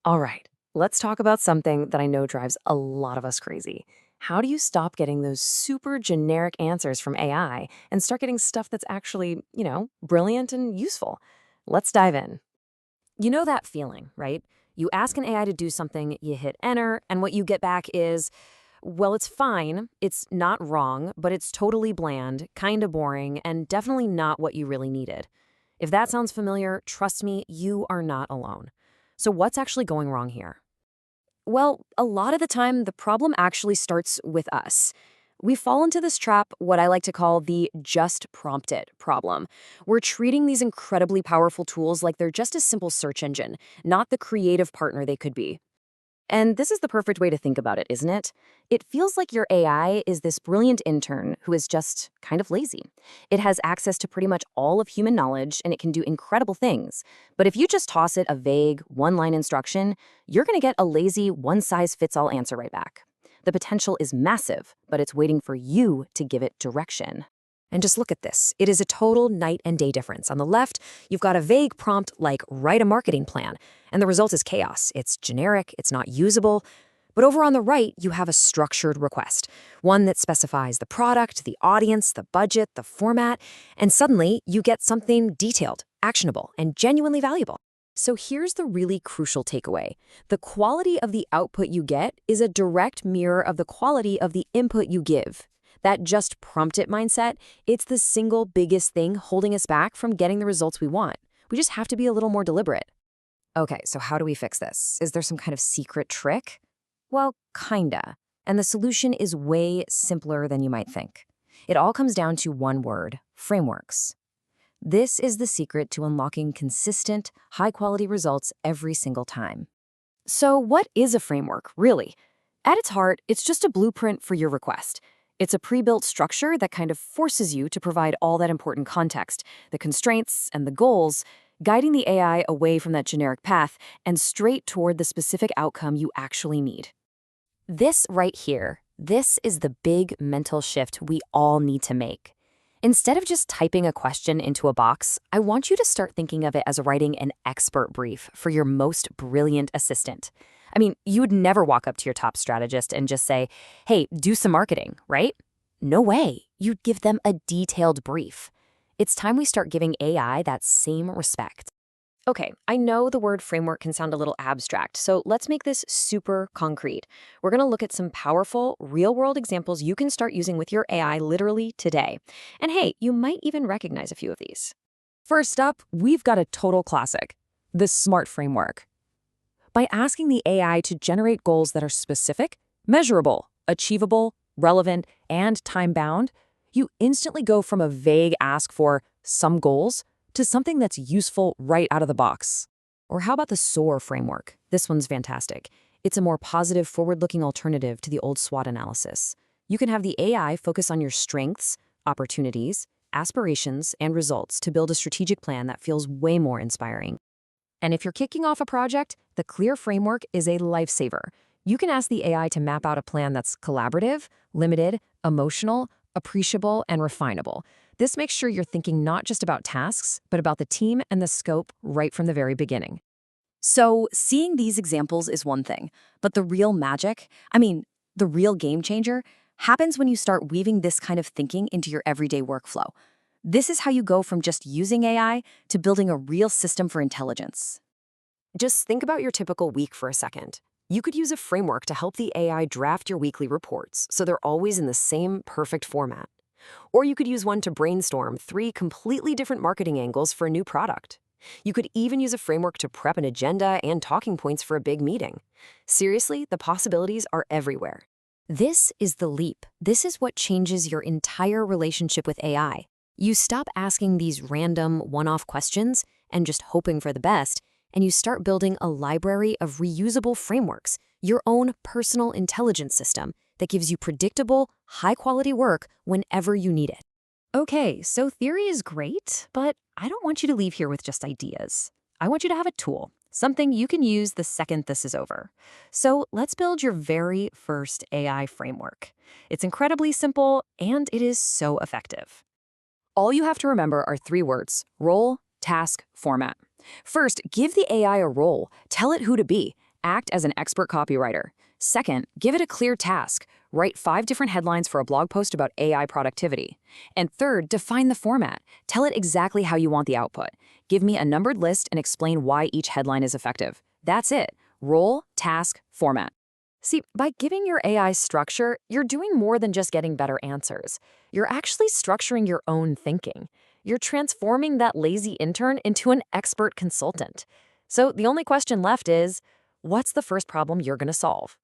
All right, let's talk about something that I know drives a lot of us crazy. How do you stop getting those super generic answers from AI and start getting stuff that's actually, brilliant and useful? Let's dive in. You know that feeling, right? You ask an AI to do something, you hit enter, and what you get back is, well, it's fine, it's not wrong, but it's totally bland, kind of boring, and definitely not what you really needed. If that sounds familiar, trust me, you are not alone. So, what's actually going wrong here? Well, a lot of the time, the problem actually starts with us. We fall into this trap, what I like to call the just prompt it problem. We're treating these incredibly powerful tools like they're just a simple search engine, not the creative partner they could be. And this is the perfect way to think about it, isn't it? It feels like your AI is this brilliant intern who is just kind of lazy. It has access to pretty much all of human knowledge and it can do incredible things. But if you just toss it a vague, one line instruction, you're going to get a lazy, one size fits all answer right back. The potential is massive, but it's waiting for you to give it direction. And just look at this. It is a total night and day difference. On the left, you've got a vague prompt like write a marketing plan, and the result is chaos. It's generic, it's not usable. But over on the right, you have a structured request, one that specifies the product, the audience, the budget, the format, and suddenly you get something detailed, actionable, and genuinely valuable. So here's the really crucial takeaway. The quality of the output you get is a direct mirror of the quality of the input you give. That just prompt it mindset, it's the single biggest thing holding us back from getting the results we want. We just have to be a little more deliberate. Okay, so how do we fix this? Is there some kind of secret trick? Well, kinda. And the solution is way simpler than you might think. It all comes down to one word: frameworks. This is the secret to unlocking consistent, high-quality results every single time. So what is a framework, really? At its heart, it's just a blueprint for your request. It's a pre-built structure that kind of forces you to provide all that important context, the constraints and the goals, guiding the AI away from that generic path and straight toward the specific outcome you actually need. This right here, this is the big mental shift we all need to make. Instead of just typing a question into a box, I want you to start thinking of it as writing an expert brief for your most brilliant assistant. I mean, you would never walk up to your top strategist and just say, hey, do some marketing, right? No way. You'd give them a detailed brief. It's time we start giving AI that same respect. Okay, I know the word framework can sound a little abstract, so let's make this super concrete. We're going to look at some powerful, real-world examples you can start using with your AI literally today. And hey, you might even recognize a few of these. First up, we've got a total classic, the SMART framework. By asking the AI to generate goals that are specific, measurable, achievable, relevant, and time-bound, you instantly go from a vague ask for some goals to something that's useful right out of the box. Or how about the SOAR framework? This one's fantastic. It's a more positive, forward-looking alternative to the old SWOT analysis. You can have the AI focus on your strengths, opportunities, aspirations, and results to build a strategic plan that feels way more inspiring. And if you're kicking off a project, the CLEAR framework is a lifesaver. You can ask the AI to map out a plan that's collaborative, limited, emotional, appreciable, and refinable. This makes sure you're thinking not just about tasks, but about the team and the scope right from the very beginning. So, seeing these examples is one thing, but the real magic, the real game changer, happens when you start weaving this kind of thinking into your everyday workflow. This is how you go from just using AI to building a real system for intelligence. Just think about your typical week for a second. You could use a framework to help the AI draft your weekly reports so they're always in the same perfect format. Or you could use one to brainstorm 3 completely different marketing angles for a new product. You could even use a framework to prep an agenda and talking points for a big meeting. Seriously, the possibilities are everywhere. This is the leap. This is what changes your entire relationship with AI. You stop asking these random, one-off questions and just hoping for the best, and you start building a library of reusable frameworks, your own personal intelligence system that gives you predictable, high-quality work whenever you need it. Okay, so theory is great, but I don't want you to leave here with just ideas. I want you to have a tool, something you can use the second this is over. So let's build your very first AI framework. It's incredibly simple, and it is so effective. All you have to remember are 3 words: role, task, format. First, give the AI a role. Tell it who to be. Act as an expert copywriter. Second, give it a clear task. Write 5 different headlines for a blog post about AI productivity. And third, define the format. Tell it exactly how you want the output. Give me a numbered list and explain why each headline is effective. That's it. Role, task, format. See, by giving your AI structure, you're doing more than just getting better answers. You're actually structuring your own thinking. You're transforming that lazy intern into an expert consultant. So the only question left is, what's the first problem you're going to solve?